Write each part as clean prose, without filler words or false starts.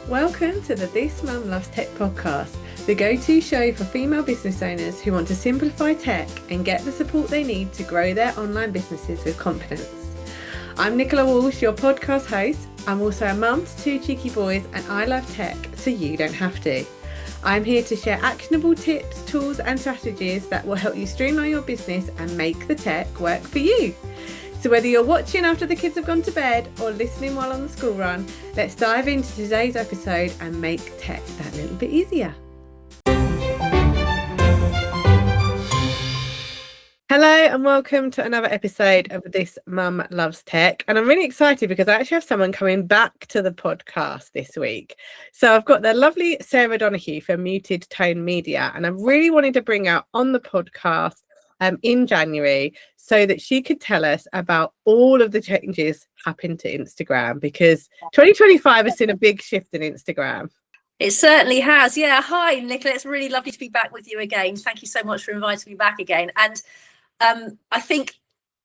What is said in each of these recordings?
Welcome to the This Mum Loves Tech podcast, the go-to show for female business owners who want to simplify tech and get the support they need to grow their online businesses with confidence. I'm Nicola Walsh, your podcast host. I'm also a mum to two cheeky boys and I love tech, so you don't have to. I'm here to share actionable tips, tools and strategies that will help you streamline your business and make the tech work for you. So whether you're watching after the kids have gone to bed or listening while on the school run, let's dive into today's episode and make tech that little bit easier. Hello and welcome to another episode of This Mum Loves Tech. And I'm really excited because I actually have someone coming back to the podcast this week. So I've got the lovely Sarah Donoghue from Muted Tone Media, and I really wanted to bring her on the podcast in January so that she could tell us about all of the changes happened to Instagram, because 2025 has seen a big shift in Instagram. It certainly has. Yeah. Hi, Nicola. It's really lovely to be back with you again. Thank you so much for inviting me back again. And I think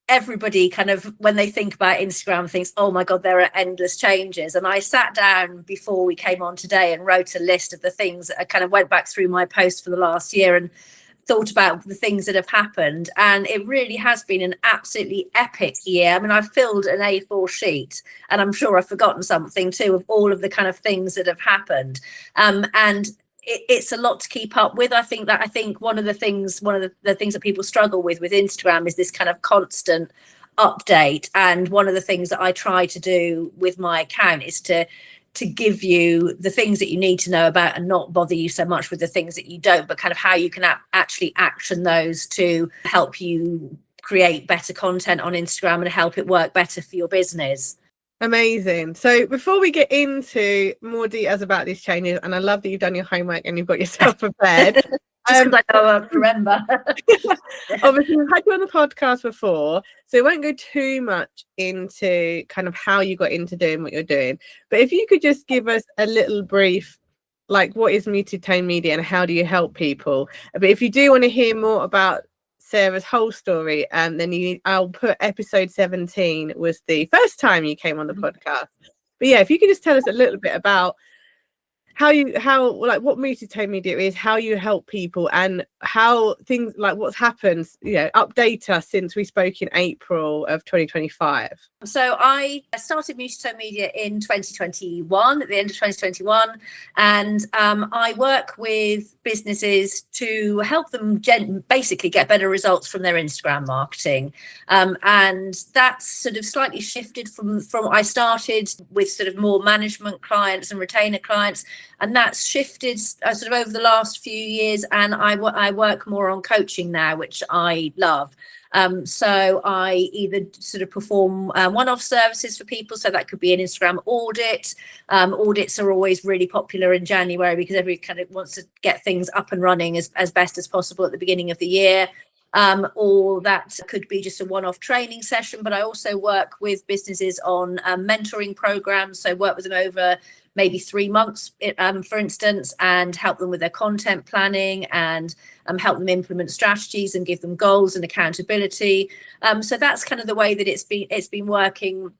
everybody kind of, when they think about Instagram, thinks, oh my God, there are endless changes. And I sat down before we came on today and wrote a list of the things that I kind of went back through my post for the last year and thought about the things that have happened, and it really has been an absolutely epic year. I mean, I've filled an A4 sheet, and I'm sure I've forgotten something too, of all of the kind of things that have happened, and it's a lot to keep up with. I think one of the things that people struggle with Instagram is this kind of constant update, and one of the things that I try to do with my account is to give you the things that you need to know about and not bother you so much with the things that you don't, but kind of how you can actually action those to help you create better content on Instagram and help it work better for your business. Amazing. So before we get into more details about these changes, and I love that you've done your homework and you've got yourself prepared. Just because I know I remember. Obviously, we've had you on the podcast before, so we won't go too much into kind of how you got into doing what you're doing. But if you could just give us a little brief, like what is Muted Tone Media and how do you help people? But if you do want to hear more about Sarah's whole story, then I'll put episode 17 was the first time you came on the podcast. But yeah, if you could just tell us a little bit about what Muted Tone Media is, how you help people, and how things like what's happened, update us since we spoke in April of 2025. So I started Muted Tone Media in 2021, at the end of 2021, and I work with businesses to help them basically get better results from their Instagram marketing, and that's sort of slightly shifted from I started with sort of more management clients and retainer clients, and that's shifted sort of over the last few years, and I work more on coaching now, which I love. So I either sort of perform one-off services for people, so that could be an Instagram audit. Audits are always really popular in January because everybody kind of wants to get things up and running as best as possible at the beginning of the year. Or that could be just a one-off training session, but I also work with businesses on mentoring programs, so work with them over maybe 3 months, for instance, and help them with their content planning and help them implement strategies and give them goals and accountability. So that's kind of the way that it's been working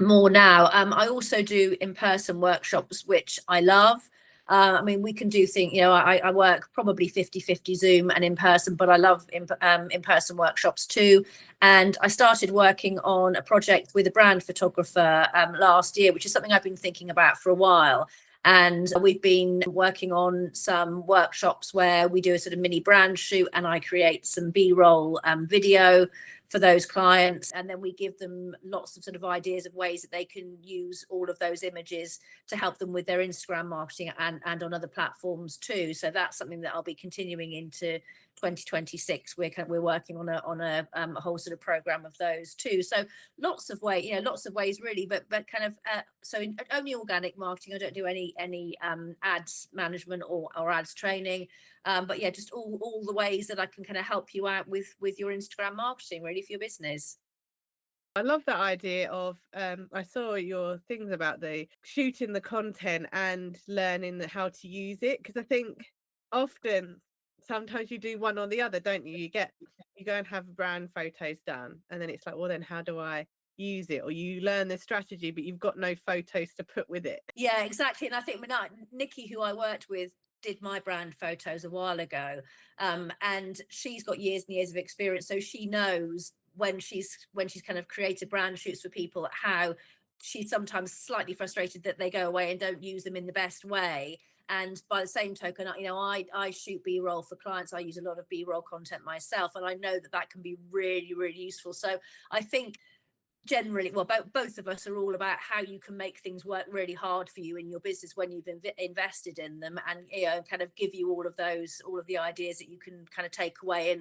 more now. I also do in-person workshops, which I love. I mean, we can do things, I work probably 50-50 Zoom and in person, but I love in-person workshops too. And I started working on a project with a brand photographer last year, which is something I've been thinking about for a while. And we've been working on some workshops where we do a sort of mini brand shoot and I create some B-roll video for those clients, and then we give them lots of sort of ideas of ways that they can use all of those images to help them with their Instagram marketing and on other platforms too. So that's something that I'll be continuing into 2026. We're working on a whole sort of program of those too. So lots of ways really, but kind of so only organic marketing. I don't do any ads management or ads training. But yeah, just all the ways that I can kind of help you out with your Instagram marketing, really, for your business. I love that idea of I saw your things about the shooting the content and learning how to use it, because I think often sometimes you do one or the other, don't you? You go and have brand photos done, and then it's like, well, then how do I use it, or you learn the strategy but you've got no photos to put with it. Yeah, exactly. And I think Nikki, who I worked with, did my brand photos a while ago, and she's got years and years of experience, so she knows when she's kind of created brand shoots for people, how she's sometimes slightly frustrated that they go away and don't use them in the best way. And by the same token, I shoot B-roll for clients. I use a lot of B-roll content myself, and I know that can be really, really useful. So I think generally, well, both of us are all about how you can make things work really hard for you in your business when you've invested in them, and kind of give you all of the ideas that you can kind of take away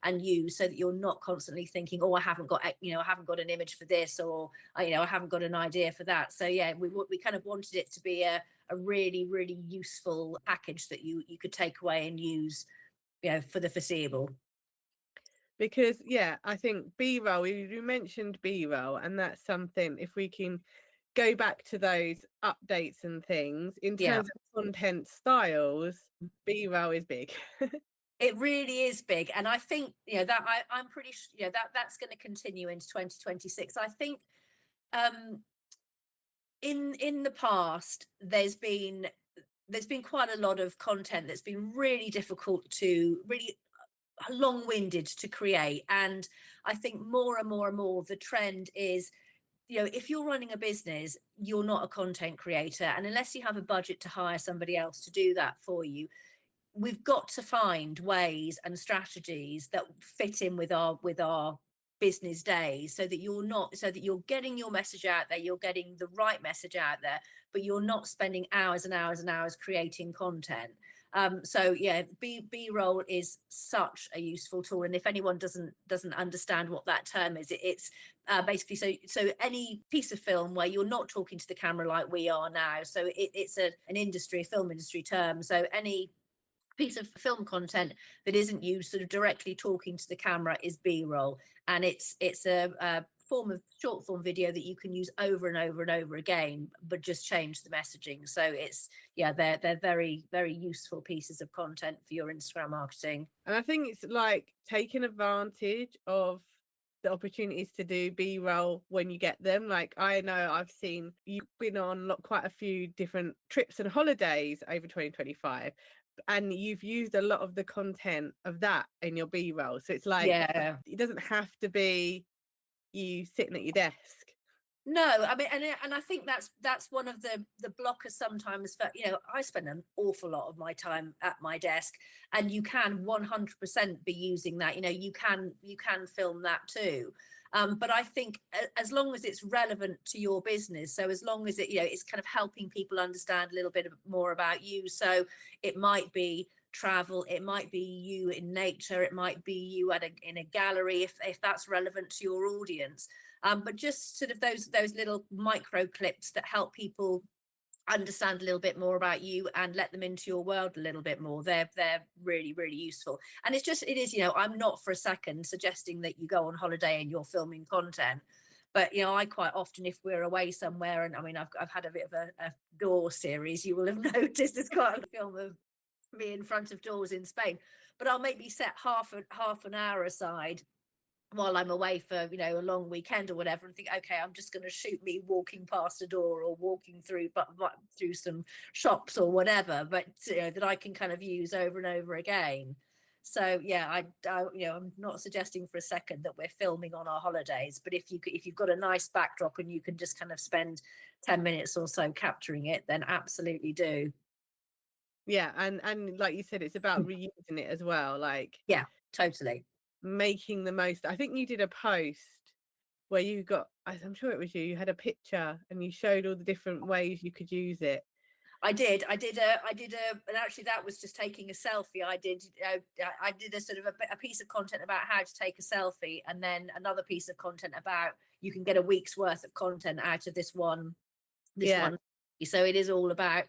and use, so that you're not constantly thinking, oh, I haven't got an image for this, or I haven't got an idea for that. So yeah, we kind of wanted it to be a really, really useful package that you could take away and use for the foreseeable. Because yeah, I think B-roll, you mentioned B-roll, and that's something, if we can go back to those updates and things in terms of content styles, B-roll is big. It really is big, and I think that I'm pretty sure that's going to continue into 2026. I think in the past there's been quite a lot of content that's been really difficult to really long-winded to create, and I think more and more and more the trend is, if you're running a business, you're not a content creator, and unless you have a budget to hire somebody else to do that for you, we've got to find ways and strategies that fit in with our business days, so that you're getting your message out there, you're getting the right message out there, but you're not spending hours and hours and hours creating content. So yeah, B-roll is such a useful tool, and if anyone doesn't understand what that term is, it's basically so any piece of film where you're not talking to the camera like we are now. So it's an film industry term. So any piece of film content that isn't you sort of directly talking to the camera is B-roll, and it's a form of short form video that you can use over and over and over again, but just change the messaging. So they're very, very useful pieces of content for your Instagram marketing. And I think it's like taking advantage of the opportunities to do B-roll when you get them. Like, I know I've seen you've been on quite a few different trips and holidays over 2025, and you've used a lot of the content of that in your B-roll. So it's like, it doesn't have to be you sitting at your desk. No, I mean, and I think that's one of the blockers sometimes. For I spend an awful lot of my time at my desk, and you can 100% be using that. You can film that too, but I think as long as it's relevant to your business, so as long as it's kind of helping people understand a little bit more about you. So it might be travel, it might be you in nature, it might be you in a gallery, if that's relevant to your audience. But just sort of those little micro clips that help people understand a little bit more about you and let them into your world a little bit more, they're really, really useful. And it is I'm not for a second suggesting that you go on holiday and you're filming content, but I quite often, if we're away somewhere, and I mean I've had a bit of a door series, you will have noticed there's quite a film of me in front of doors in Spain, but I'll maybe set half an hour aside while I'm away for a long weekend or whatever, and think, okay, I'm just going to shoot me walking past a door or walking through some shops or whatever, but that I can kind of use over and over again. So yeah, I'm not suggesting for a second that we're filming on our holidays, but if you've got a nice backdrop and you can just kind of spend 10 minutes or so capturing it, then absolutely do. Yeah, and like you said, it's about reusing it as well. Like, yeah, totally. Making the most. I think you did a post where you got, I'm sure it was you had a picture and you showed all the different ways you could use it. I did and actually that was just taking a selfie. I did a sort of a piece of content about how to take a selfie, and then another piece of content about you can get a week's worth of content out of this one. So it is all about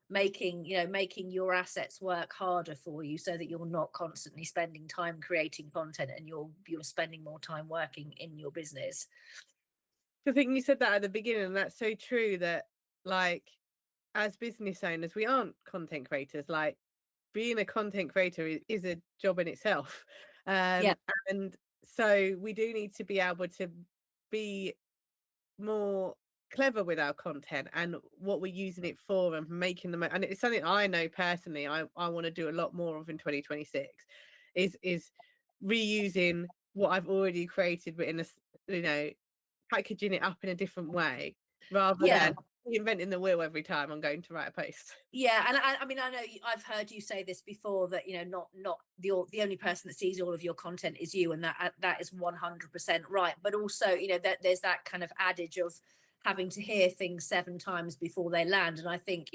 making your assets work harder for you, so that you're not constantly spending time creating content and you're spending more time working in your business. I think you said that at the beginning, and that's so true, that like as business owners, we aren't content creators. Like, being a content creator is a job in itself. And so we do need to be able to be more clever with our content and what we're using it for and making them. And it's something I know personally I want to do a lot more of in 2026 is reusing what I've already created, but in a, you know, packaging it up in a different way rather than reinventing the wheel every time I'm going to write a post. Yeah, and I mean, I know I've heard you say this before, that not the only person that sees all of your content is you, and that is 100% right. But also, that there's that kind of adage of having to hear things 7 times before they land. And I think,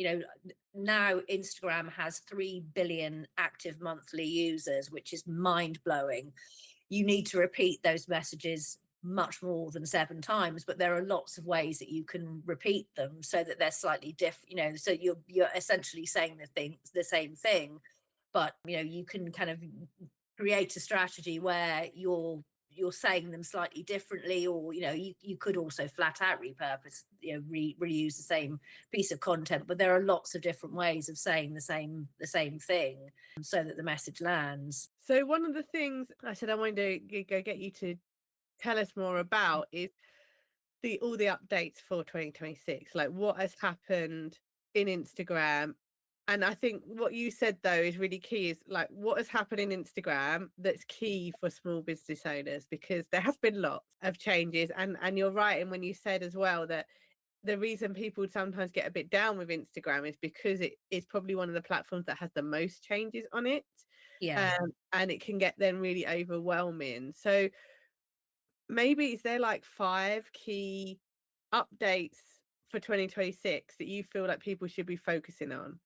now Instagram has 3 billion active monthly users, which is mind blowing. You need to repeat those messages much more than 7 times, but there are lots of ways that you can repeat them so that they're slightly different, so you're essentially saying the same thing, but you can kind of create a strategy where you're saying them slightly differently, or you could also flat out repurpose, reuse the same piece of content, but there are lots of different ways of saying the same thing so that the message lands. So one of the things I said I wanted to go get you to tell us more about is all the updates for 2026, like what has happened in Instagram. And I think what you said though is really key, is like what has happened in Instagram that's key for small business owners, because there has been lots of changes, and you're right. And when you said as well that the reason people sometimes get a bit down with Instagram is because it is probably one of the platforms that has the most changes on it. Yeah. And it can get then really overwhelming. So maybe is there like 5 key updates for 2026 that you feel like people should be focusing on?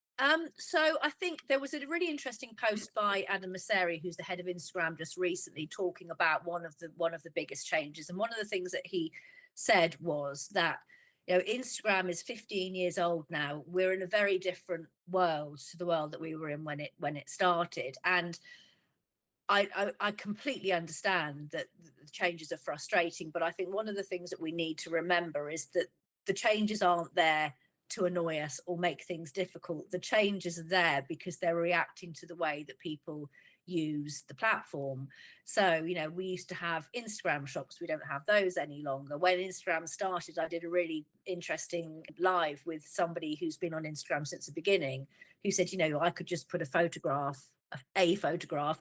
So I think there was a really interesting post by Adam Mosseri, who's the head of Instagram, just recently talking about one of the biggest changes. And one of the things that he said was that Instagram is 15 years old now. We're in a very different world to the world that we were in when it started. And I completely understand that the changes are frustrating, but I think one of the things that we need to remember is that the changes aren't there to annoy us or make things difficult. The changes are there because they're reacting to the way that people use the platform. So, we used to have Instagram shops. We don't have those any longer. When Instagram started, I did a really interesting live with somebody who's been on Instagram since the beginning, who said, I could just put a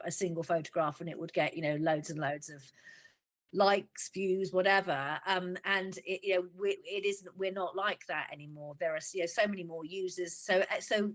single photograph, and it would get loads and loads of likes, views, whatever. And we're not like that anymore. There are so many more users. So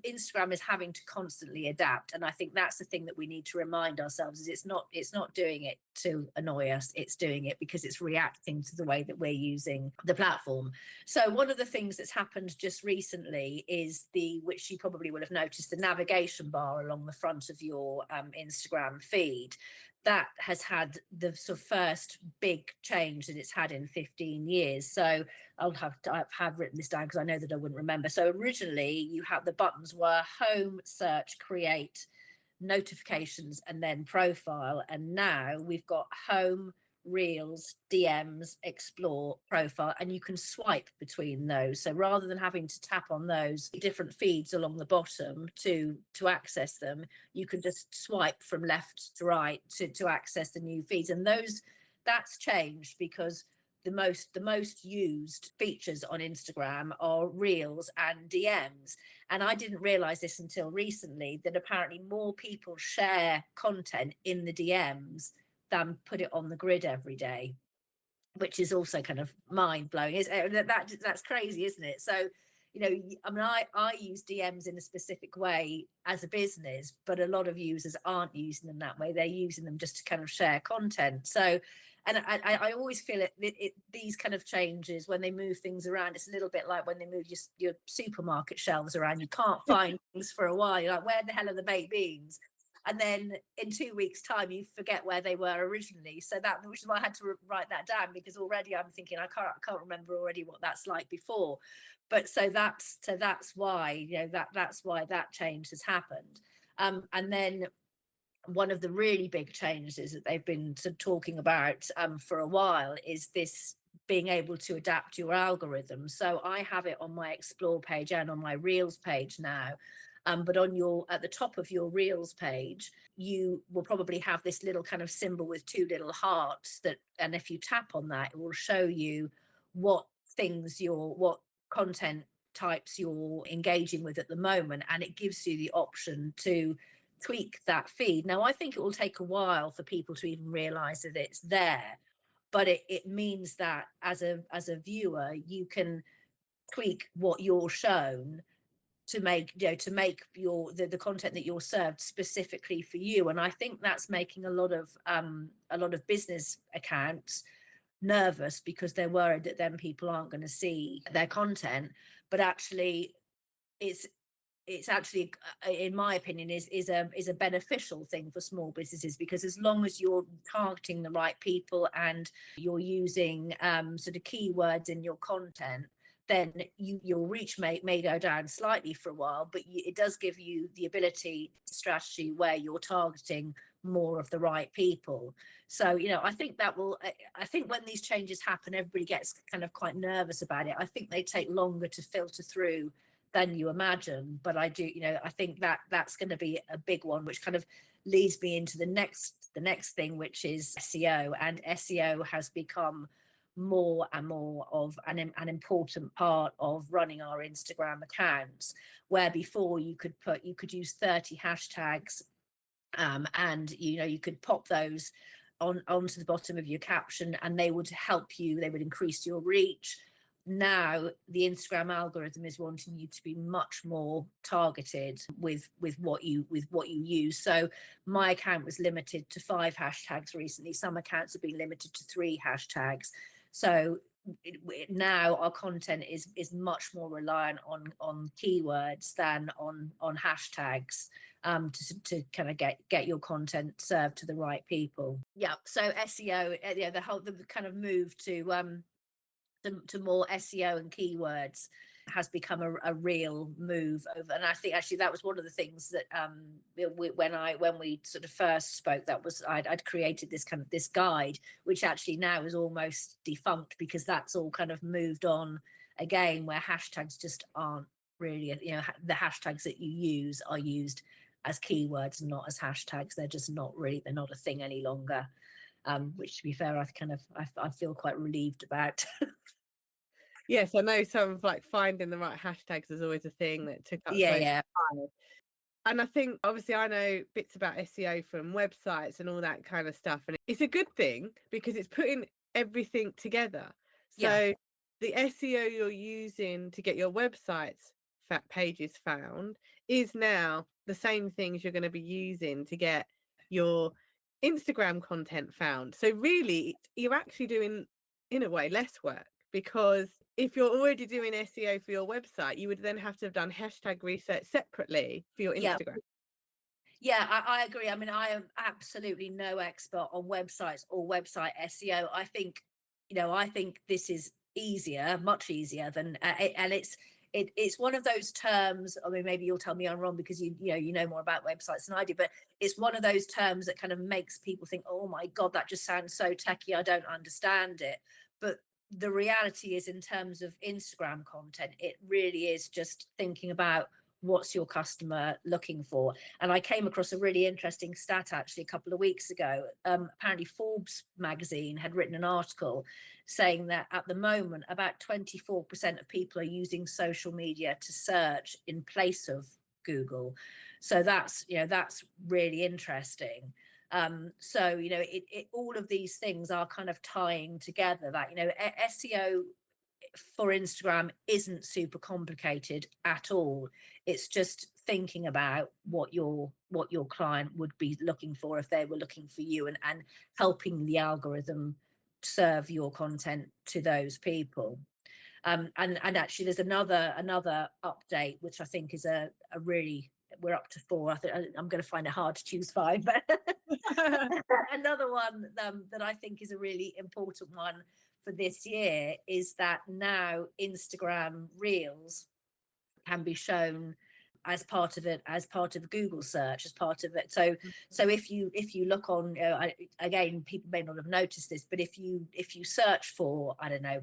Instagram is having to constantly adapt, and I think that's the thing that we need to remind ourselves, is it's not doing it to annoy us. It's doing it because it's reacting to the way that we're using the platform. So one of the things that's happened just recently is which you probably will have noticed, the navigation bar along the front of your Instagram feed. That has had the sort of first big change that it's had in 15 years. So I've written this down because I know that I wouldn't remember. So originally the buttons were home, search, create, notifications, and then profile. And now we've got home, reels, DMs, explore, profile, and you can swipe between those. So rather than having to tap on those different feeds along the bottom to access them, you can just swipe from left to right to access the new feeds. And that's changed because the most used features on Instagram are reels and DMs. And I didn't realize this until recently, that apparently more people share content in the DMs than put it on the grid every day, which is also kind of mind blowing. That's crazy, isn't it? So, I mean, I use DMs in a specific way as a business, but a lot of users aren't using them that way. They're using them just to kind of share content. So, and I always feel these kind of changes, when they move things around, it's a little bit like when they move your supermarket shelves around. You can't find things for a while. You're like, where the hell are the baked beans? And then in 2 weeks' time, you forget where they were originally. So which is why I had to write that down, because already I'm thinking I can't remember already what that's like before. But so that's why that's why that change has happened. And then one of the really big changes that they've been sort of talking about for a while is this being able to adapt your algorithm. So I have it on my explore page and on my reels page now. But at the top of your reels page, you will probably have this little kind of symbol with 2 little hearts and if you tap on that, it will show you what what content types you're engaging with at the moment, and it gives you the option to tweak that feed. Now, I think it will take a while for people to even realize that it's there, but it means that as a viewer, you can tweak what you're shown to make your the content that you're served specifically for you. And I think that's making a lot of business accounts nervous, because they're worried that then people aren't going to see their content. But actually, it's actually, in my opinion, is a beneficial thing for small businesses, because as long as you're targeting the right people and you're using sort of keywords in your content, then your reach may go down slightly for a while, but it does give you the ability, strategy where you're targeting more of the right people. So, I think I think when these changes happen, everybody gets kind of quite nervous about it. I think they take longer to filter through than you imagine, but I think that's going to be a big one, which kind of leads me into the next thing, which is SEO. And SEO has become more and more of an important part of running our Instagram accounts, where before you could use 30 hashtags, and you could pop those onto the bottom of your caption, and they would help you, they would increase your reach. Now the Instagram algorithm is wanting you to be much more targeted with what you use. So my account was limited to 5 hashtags recently. Some accounts have been limited to 3 hashtags. So now our content is much more reliant on keywords than on hashtags, to kind of get your content served to the right people. Yeah. So SEO, the kind of move to more SEO and keywords has become a real move over. And I think actually that was one of the things that when we sort of first spoke, that was I'd created this guide, which actually now is almost defunct, because that's all kind of moved on again, where hashtags just aren't really, the hashtags that you use are used as keywords, not as hashtags. They're just they're not a thing any longer. Which, to be fair, I feel quite relieved about. Yes, I know some of finding the right hashtags is always a thing that took up so much time. And I think, obviously, I know bits about SEO from websites and all that kind of stuff. And it's a good thing because it's putting everything together. So the SEO you're using to get your website's pages found is now the same things you're going to be using to get your Instagram content found. So really, you're actually doing, in a way, less work. Because if you're already doing SEO for your website, you would then have to have done hashtag research separately for your Instagram. Yeah, I agree. I mean, I am absolutely no expert on websites or website SEO. I think this is much easier than, and it's one of those terms. I mean, maybe you'll tell me I'm wrong, because you know more about websites than I do, but it's one of those terms that kind of makes people think, oh my God, that just sounds so techy, I don't understand it. But the reality is, in terms of Instagram content, it really is just thinking about what's your customer looking for. And I came across a really interesting stat actually a couple of weeks ago. Apparently Forbes magazine had written an article saying that at the moment about 24% of people are using social media to search in place of Google. So that's really interesting. So all of these things are kind of tying together. That SEO for Instagram isn't super complicated at all. It's just thinking about what your client would be looking for if they were looking for you, and helping the algorithm serve your content to those people. And actually there's another update which I think is a really, we're up to 4. I think I'm going to find it hard to choose 5, but another one that I think is a really important one for this year is that now Instagram Reels can be shown as part of it, as part of Google search, as part of it. So if you look on, again, people may not have noticed this, but if you search for, I don't know,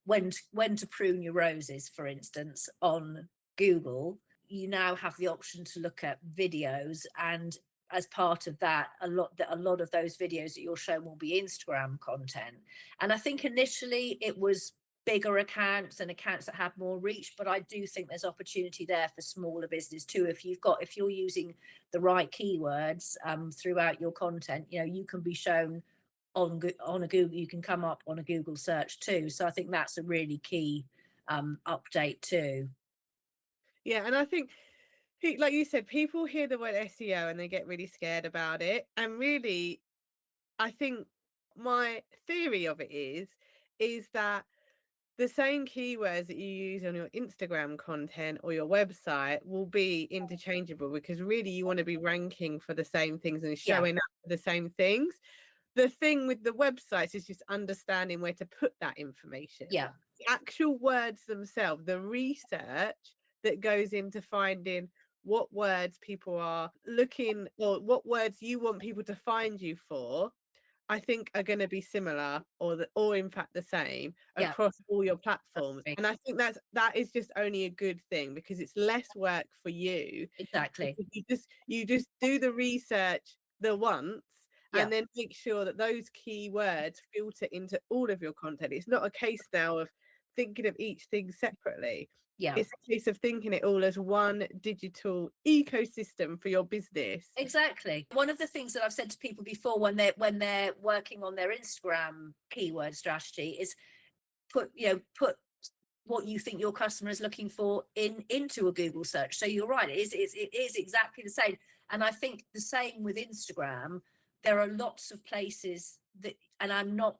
when to prune your roses, for instance, on Google, you now have the option to look at videos, and as part of that, a lot of those videos that you're shown will be Instagram content. And I think initially it was bigger accounts and accounts that have more reach, but I do think there's opportunity there for smaller business too. If you're using the right keywords throughout your content, you can be shown on a Google, you can come up on a Google search too. So I think that's a really key update too. Yeah, and I think, like you said, people hear the word SEO and they get really scared about it. And really, I think my theory of it is that the same keywords that you use on your Instagram content or your website will be interchangeable, because really you want to be ranking for the same things and showing up for the same things. The thing with the websites is just understanding where to put that information. Yeah. The actual words themselves, the research that goes into finding what words people are looking, or what words you want people to find you for, I think are going to be similar, or in fact the same across all your platforms. And I think that is just only a good thing, because it's less work for you. Exactly. You just do the research the once, and then make sure that those keywords filter into all of your content. It's not a case now of thinking of each thing separately. It's a case of thinking it all as one digital ecosystem for your business. Exactly. One of the things that I've said to people before when they're working on their Instagram keyword strategy is put what you think your customer is looking for into a Google search. So you're right, it is exactly the same. And I think the same with Instagram. There are lots of places that, and I'm not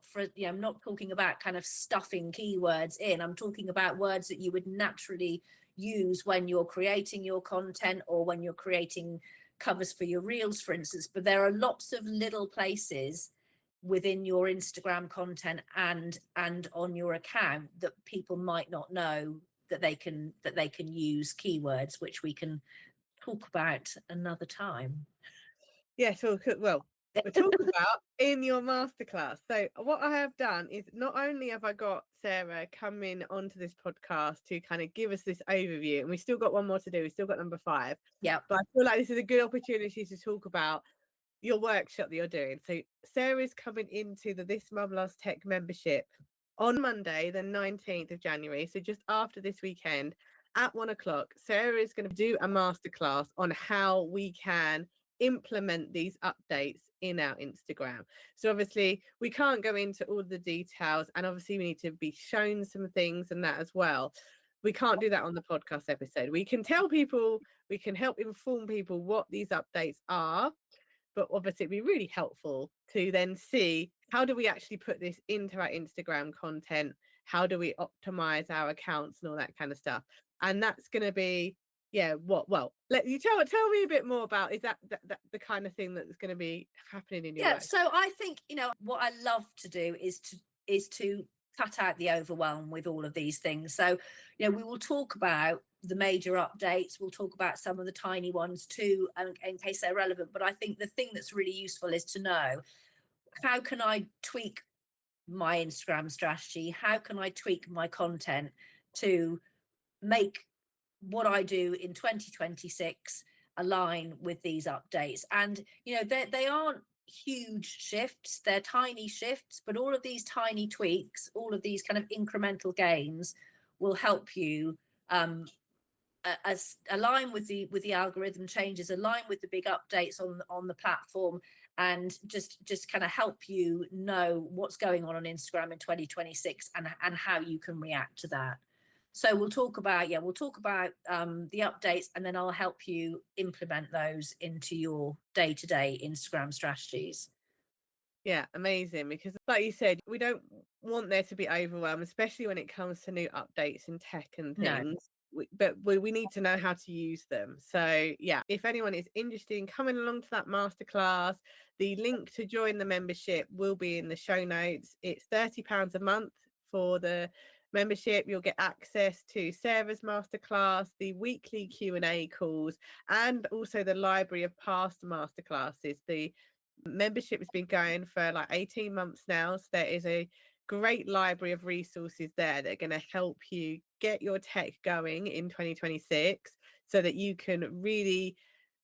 talking about kind of stuffing keywords in. I'm talking about words that you would naturally use when you're creating your content, or when you're creating covers for your reels, for instance. But there are lots of little places within your Instagram content and on your account that people might not know that they can use keywords, which we can talk about another time. Yeah, so well, we'll talk about in your masterclass. So what I have done is, not only have I got Sarah coming onto this podcast to kind of give us this overview, and we still got one more to do, we still got number 5. Yeah. But I feel like this is a good opportunity to talk about your workshop that you're doing. So Sarah's coming into the This Mum Loves Tech membership on Monday, the 19th of January. So just after this weekend at 1 o'clock, Sarah is going to do a masterclass on how we can implement these updates in our Instagram. So obviously we can't go into all the details, and obviously we need to be shown some things and that as well. We can't do that on the podcast episode. We can tell people, we can help inform people what these updates are, but obviously it'd be really helpful to then see, how do we actually put this into our Instagram content? How do we optimize our accounts and all that kind of stuff? And that's going to be, let you tell me a bit more about, is that the kind of thing that's going to be happening in your work? So I think, what I love to do is to cut out the overwhelm with all of these things. So, we will talk about the major updates. We'll talk about some of the tiny ones too, in case they're relevant. But I think the thing that's really useful is to know, how can I tweak my Instagram strategy? How can I tweak my content to make what I do in 2026 align with these updates? And, they aren't huge shifts, they're tiny shifts, but all of these tiny tweaks, all of these kind of incremental gains will help you as align with the algorithm changes, align with the big updates on the platform, and just kind of help you know what's going on Instagram in 2026 and how you can react to that. So we'll talk about the updates, and then I'll help you implement those into your day-to-day Instagram strategies. Yeah, amazing. Because like you said, we don't want there to be overwhelm, especially when it comes to new updates in tech and things. But we need to know how to use them. So yeah, if anyone is interested in coming along to that masterclass, the link to join the membership will be in the show notes. It's £30 a month for the membership. You'll get access to Sarah's masterclass, the weekly Q&A calls, and also the library of past masterclasses. The membership has been going for like 18 months now, so there is a great library of resources there that are going to help you get your tech going in 2026, so that you can really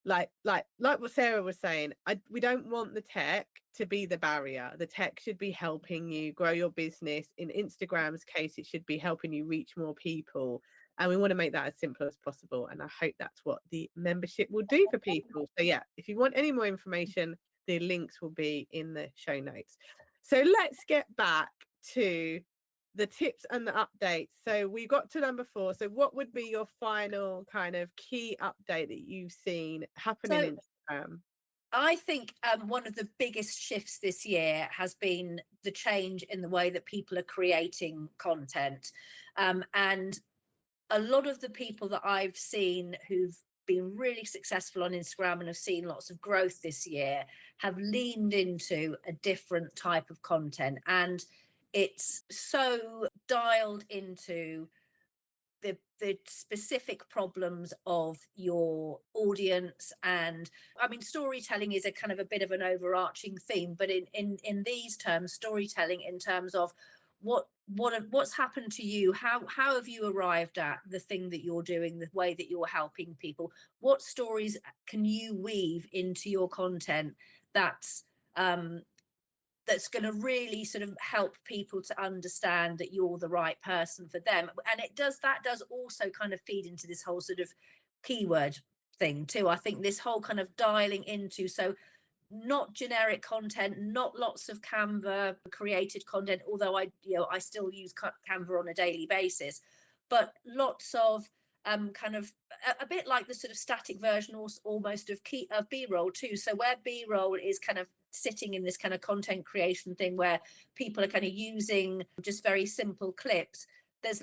like what Sarah was saying, we don't want the tech to be the barrier. The tech should be helping you grow your business. In Instagram's case, it should be helping you reach more people. And we want to make that as simple as possible. And I hope that's what the membership will do for people. So yeah, if you want any more information, the links will be in the show notes. So let's get back to the tips and the updates. So we got to number 4. So what would be your final kind of key update that you've seen happening in Instagram? I think one of the biggest shifts this year has been the change in the way that people are creating content. And a lot of the people that I've seen who've been really successful on Instagram and have seen lots of growth this year have leaned into a different type of content. And it's so dialed into the specific problems of your audience. And I mean, storytelling is a kind of a bit of an overarching theme, but in these terms, storytelling in terms of what's happened to you, how have you arrived at the thing that you're doing, the way that you're helping people, what stories can you weave into your content that's that's going to really sort of help people to understand that you're the right person for them. And that does also kind of feed into this whole sort of keyword thing too. I think this whole kind of dialing into, so not generic content, not lots of Canva created content, although I still use Canva on a daily basis, but lots of kind of a bit like the sort of static version almost of B-roll too. So where B-roll is kind of sitting in this kind of content creation thing where people are kind of using just very simple clips, there's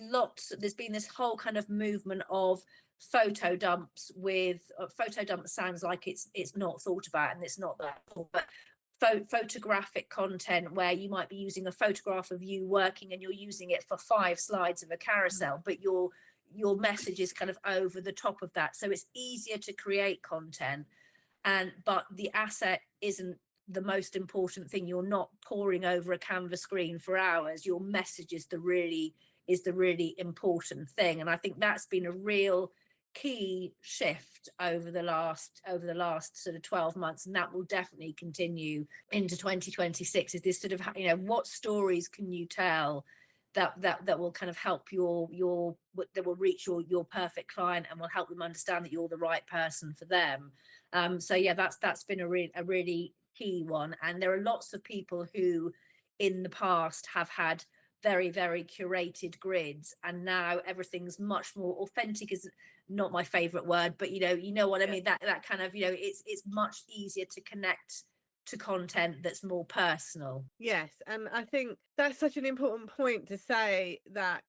been this whole kind of movement of photo dumps with photo dump sounds like it's not thought about, and it's not that, but photographic content where you might be using a photograph of you working and you're using it for 5 slides of a carousel, but your message is kind of over the top of that, so it's easier to create content, but the asset isn't the most important thing. You're not poring over a Canva screen for hours. Your message is the really important thing, and I think that's been a real key shift over the last sort of 12 months, and that will definitely continue into 2026. Is this sort of, what stories can you tell that will kind of help that will reach your perfect client and will help them understand that you're the right person for them. So yeah, that's been a really key one. And there are lots of people who in the past have had very, very curated grids, and now everything's much more authentic. Is not my favorite word, but you know what I mean, that kind of, it's much easier to connect to content that's more personal. Yes, and I think that's such an important point to say, that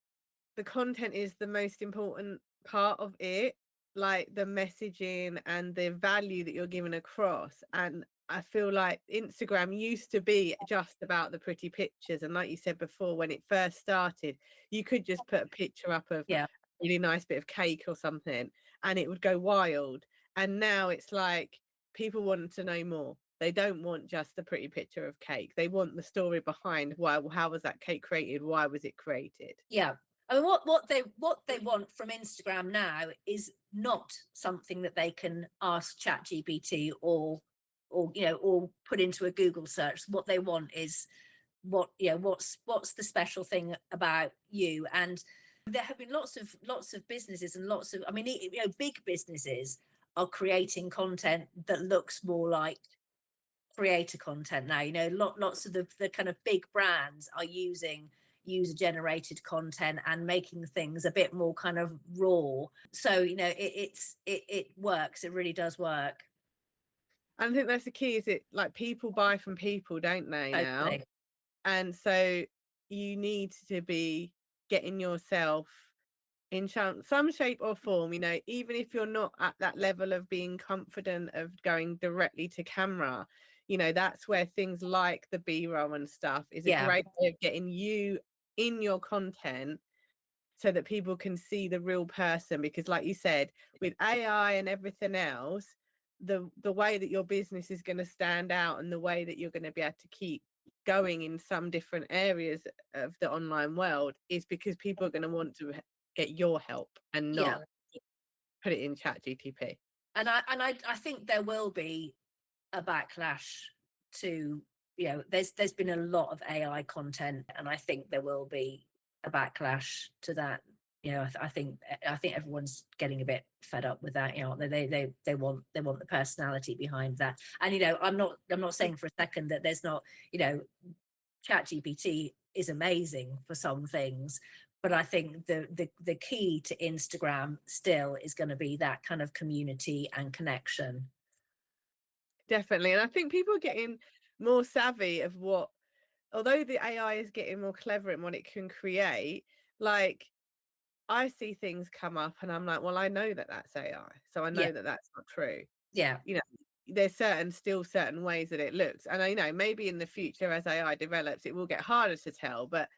the content is the most important part of it, like the messaging and the value that you're giving across. And I feel like Instagram used to be just about the pretty pictures, and like you said before, when it first started, you could just put a picture up of a really nice bit of cake or something and it would go wild. And now it's like people want to know more. They don't want just a pretty picture of cake. They want the story behind how was that cake created? Why was it created? Yeah. I mean, what they want from Instagram now is not something that they can ask ChatGPT or put into a Google search. What they want is what's the special thing about you. And there have been lots of businesses and big businesses are creating content that looks more like creator content now. Lots of the kind of big brands are using user generated content and making things a bit more kind of raw. So it works. It really does work. I think that's the key. Is it like people buy from people, don't they, now? Totally. And so you need to be getting yourself in some shape or form, even if you're not at that level of being confident of going directly to camera, that's where things like the B-roll and stuff is a great way of getting you in your content so that people can see the real person. Because like you said, with AI and everything else, the way that your business is going to stand out and the way that you're going to be able to keep going in some different areas of the online world is because people are going to want to get your help and not put it in ChatGPT. And I think there will be a backlash to, there's been a lot of AI content, and I think there will be a backlash to that. I think everyone's getting a bit fed up with that. They want the personality behind that. And I'm not saying for a second that there's not, ChatGPT is amazing for some things, but I think the key to Instagram still is going to be that kind of community and connection. Definitely. And I think people are getting more savvy of although the AI is getting more clever in what it can create, like I see things come up and I'm like, well, I know that that's AI. So I know that that's not true. Yeah. There's still certain ways that it looks. And maybe in the future, as AI develops, it will get harder to tell. But,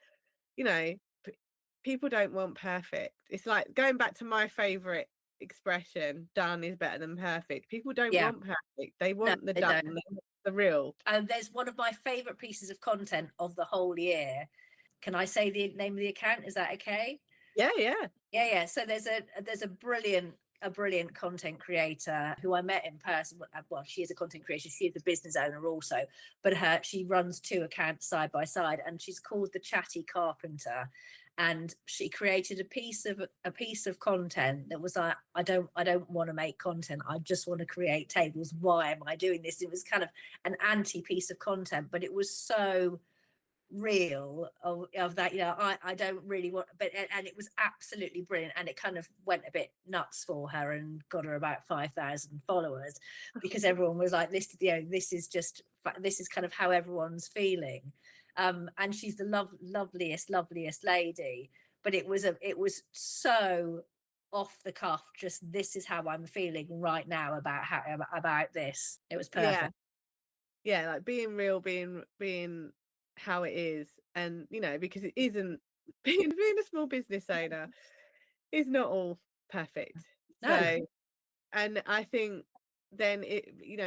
people don't want perfect. It's like going back to my favorite expression, done is better than perfect. People don't want perfect. They want the done, they want the real. And there's one of my favorite pieces of content of the whole year. Can I say the name of the account? Is that okay? Yeah. So there's a brilliant content creator who I met in person. Well, she is a content creator, she is a business owner also, but she runs 2 accounts side by side, and she's called the Chatty Carpenter. And she created a piece of content that was like, I don't want to make content, I just want to create tables. Why am I doing this? It was kind of an anti piece of content, but it was so real of that. I don't really want, but and it was absolutely brilliant, and it kind of went a bit nuts for her and got her about 5,000 followers, because everyone was like, this is kind of how everyone's feeling. And she's the loveliest lady, but it was so off the cuff, just this is how I'm feeling right now about this. It was perfect. Yeah, like being real, being how it is. And because it isn't, being a small business owner is not all perfect. No. So, and I think then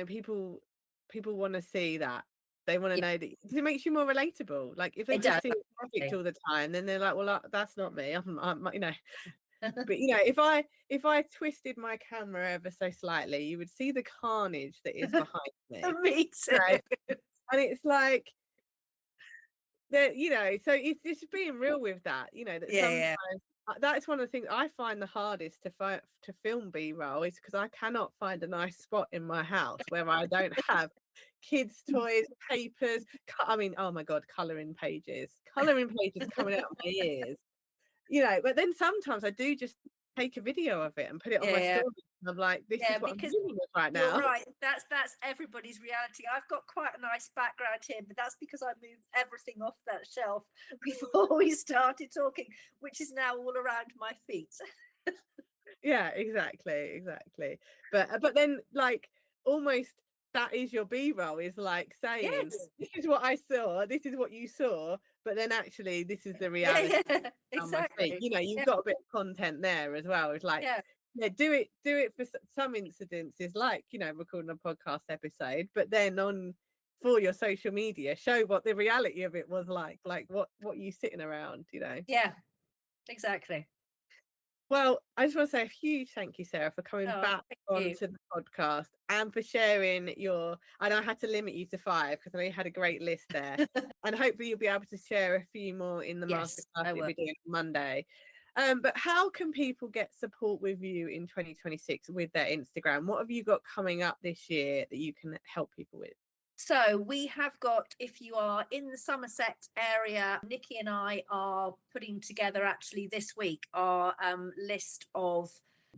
people want to see that. They want to know that, because it makes you more relatable. Like if they just see it perfect all the time, then they're like, well, that's not me. I'm But if I twisted my camera ever so slightly, you would see the carnage that is behind me. Me too. And it's like that, so it's just being real with that, that sometimes that's one of the things I find the hardest to film B-roll, is because I cannot find a nice spot in my house where I don't have kids' toys, papers. Oh my God, colouring pages coming out of my ears. But then sometimes I do just take a video of it and put it on my story. And I'm like, this is what I'm dealing with right now. Right, that's everybody's reality. I've got quite a nice background here, but that's because I moved everything off that shelf before we started talking, which is now all around my feet. Yeah, exactly. But then, like, almost that is your B-roll, is like saying, this is what I saw, this is what you saw, but then actually this is the reality. Exactly. You've got a bit of content there as well. It's like, do it for some incidences, like recording a podcast episode, but then for your social media, show what the reality of it was like what you sitting around. Yeah, exactly. Well, I just want to say a huge thank you, Sarah, for coming back onto the podcast and for sharing and I had to limit you to 5 because I know you had a great list there. And hopefully you'll be able to share a few more in the masterclass that we'll be doing on Monday. But how can people get support with you in 2026 with their Instagram? What have you got coming up this year that you can help people with? So we have got, if you are in the Somerset area, Nikki and I are putting together actually this week our list of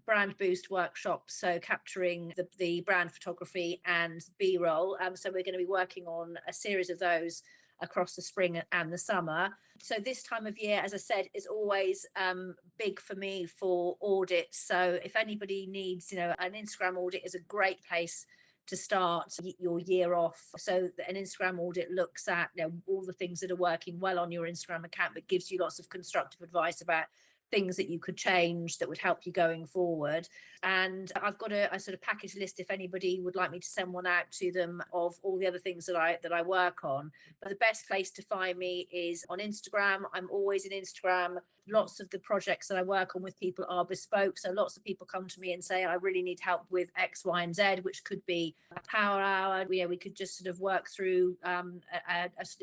brand boost workshops, so capturing the brand photography and B-roll. So we're going to be working on a series of those across the spring and the summer. So this time of year, as I said, is always big for me for audits. So if anybody needs, an Instagram audit is a great place to start your year off. So an Instagram audit looks at all the things that are working well on your Instagram account, but gives you lots of constructive advice about things that you could change that would help you going forward. And I've got a sort of package list if anybody would like me to send one out to them of all the other things that I work on. But the best place to find me is on Instagram. I'm always in Instagram. Lots of the projects that I work on with people are bespoke. So lots of people come to me and say, I really need help with X, Y, and Z, which could be a power hour. We could just sort of work through an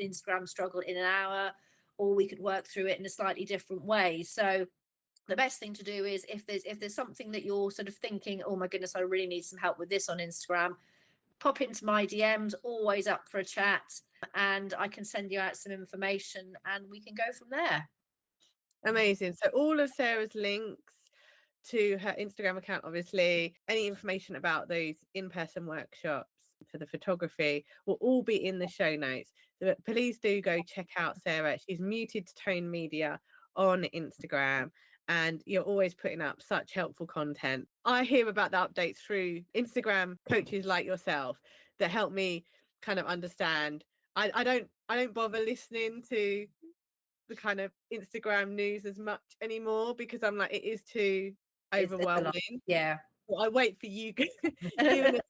Instagram struggle in an hour, or we could work through it in a slightly different way. So the best thing to do is if there's something that you're sort of thinking, oh my goodness, I really need some help with this on Instagram, pop into my DMs, always up for a chat, and I can send you out some information and we can go from there. Amazing. So all of Sarah's links to her Instagram account, obviously, any information about those in-person workshops for the photography will all be in the show notes. So please do go check out Sarah. She's Muted Tone Media on Instagram, and you're always putting up such helpful content. I hear about the updates through Instagram coaches like yourself that help me kind of understand. I don't bother listening to the kind of Instagram news as much anymore because I'm like, it is too overwhelming. Yeah. Well, I wait for you. There's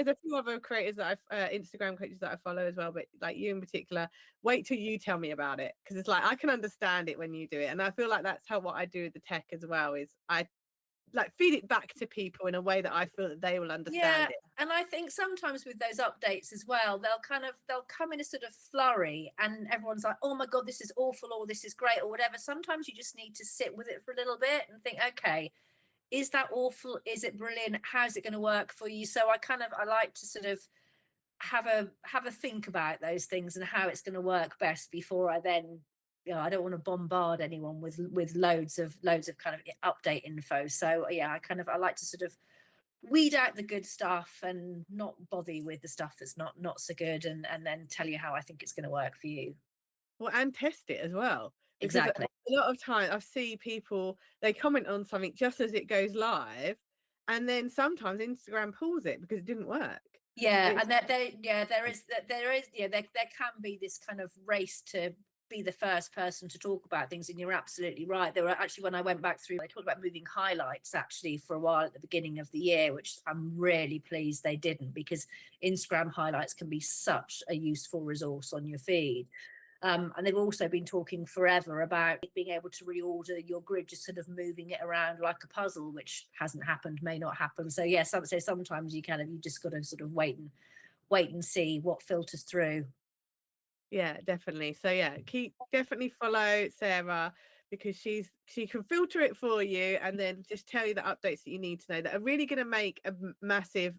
a few other creators that Instagram coaches that I follow as well, but like you in particular, wait till you tell me about it, because it's like I can understand it when you do it, and I feel like that's how what I do with the tech as well is I like feed it back to people in a way that I feel that they will understand it. And I think sometimes with those updates as well, they'll come in a sort of flurry and everyone's like, oh my god, this is awful, or this is great, or whatever. Sometimes you just need to sit with it for a little bit and think, okay, is that awful? Is it brilliant? How's it going to work for you? So I like to sort of have a think about those things and how it's going to work best before I then, I don't want to bombard anyone with loads of kind of update info. So yeah, I like to sort of weed out the good stuff and not bother you with the stuff that's not so good, and then tell you how I think it's going to work for you. Well, and test it as well. Because Exactly. a lot of time I see people, they comment on something just as it goes live, and then sometimes Instagram pulls it because it didn't work. Yeah, and there can be this kind of race to be the first person to talk about things, and you're absolutely right. There were actually, when I went back through, I talked about moving highlights actually for a while at the beginning of the year, which I'm really pleased they didn't, because Instagram highlights can be such a useful resource on your feed. And they've also been talking forever about being able to reorder your grid, just sort of moving it around like a puzzle, which hasn't happened, may not happen. So yeah, sometimes you just got to sort of wait and see what filters through. Yeah, definitely. So yeah, definitely follow Sarah, because she can filter it for you and then just tell you the updates that you need to know that are really going to make a massive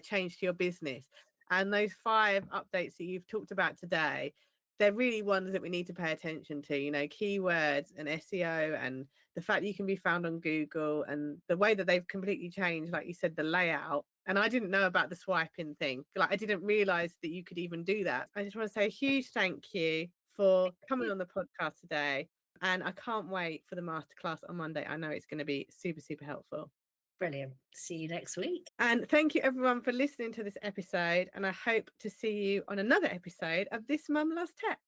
change to your business. And those 5 updates that you've talked about today, they're really ones that we need to pay attention to, keywords and SEO, and the fact that you can be found on Google, and the way that they've completely changed, like you said, the layout. And I didn't know about the swiping thing. Like, I didn't realize that you could even do that. I just want to say a huge thank you for coming on the podcast today. And I can't wait for the masterclass on Monday. I know it's going to be super, super helpful. Brilliant. See you next week. And thank you everyone for listening to this episode. And I hope to see you on another episode of This Mum Loves Tech.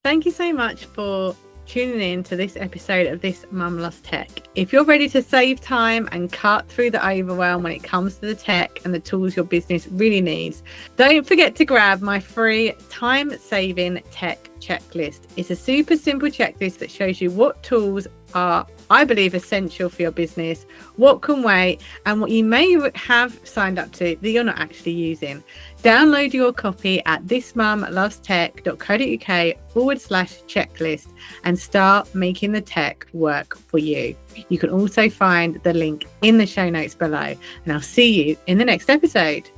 Thank you so much for tuning in to this episode of This Mum Loves Tech. If you're ready to save time and cut through the overwhelm when it comes to the tech and the tools your business really needs, don't forget to grab my free time-saving tech checklist. It's a super simple checklist that shows you what tools are, I believe, essential for your business, what can wait, and what you may have signed up to that you're not actually using. Download your copy at thismumlovestech.co.uk/checklist and start making the tech work for you. You can also find the link in the show notes below, and I'll see you in the next episode.